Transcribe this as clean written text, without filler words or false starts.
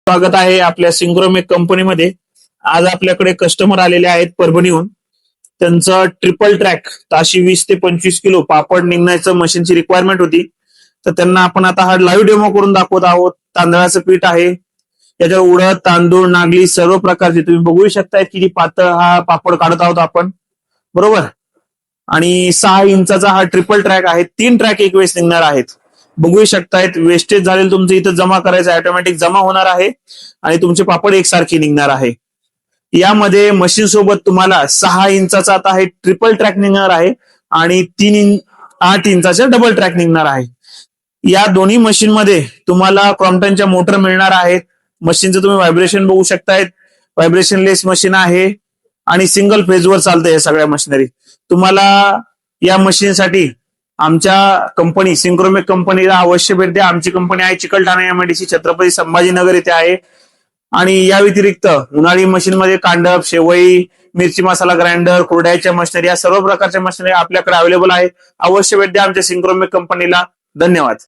स्वागत आहे आपल्या सिंक्रोमेक कंपनीमध्ये। आज आपल्याकडे कस्टमर आलेले आहेत परभणीहून। त्यांचं ट्रिपल ट्रॅक ताशी 20 ते 25 किलो पापड निघण्याचं मशीनची रिक्वायरमेंट होती, तर त्यांना आपण आता हा लाईव्ह डेमो करून दाखवत आहोत। तांदळाचं पीठ आहे, त्याच्यावर उडद, तांदूळ, नागली सर्व प्रकारचे तुम्ही बघू शकता किती पातळ हा पापड काढत आहोत आपण, बरोबर। आणि 6 इंचाचा हा ट्रिपल ट्रॅक आहे, 3 ट्रॅक एक वेळेस निघणार आहेत। बघू शकतायत वेस्टेज झालेलं तुमचं इथं जमा करायचं, ऑटोमॅटिक जमा होणार आहे आणि तुमचे पापड एकसारखे निघणार आहे। यामध्ये मशीन सोबत तुम्हाला 6 इंचाचा आता हे ट्रिपल ट्रॅक निघणार आहे आणि 8 इंचाचा डबल ट्रॅक निघणार आहे। या दोन्ही मशीन मध्ये तुम्हाला क्रॉम्प्टनच्या मोटर मिळणार आहेत। मशीनचं तुम्ही व्हायब्रेशन बघू शकतायत, व्हायब्रेशन लेस मशीन आहे आणि सिंगल फेजवर चालतं हे सगळ्या मशिनरी। तुम्हाला या मशीनसाठी आमच्या कंपनी सिंक्रोमेक कंपनीला अवश्य भेट द्या। आमची कंपनी आहे चिकलठाणा एमआयडीसी छत्रपती संभाजीनगर येथे आहे। आणि या व्यतिरिक्त उन्हाळी मशीन मध्ये कांडप, शेवई, मिरची मसाला ग्राइंडर, कुरड्याच्या मशिनरी या सर्व प्रकारच्या मशिनरी आपल्याकडे अवेलेबल आहे। अवश्य भेट द्या आमच्या सिंक्रोमेक कंपनीला। धन्यवाद।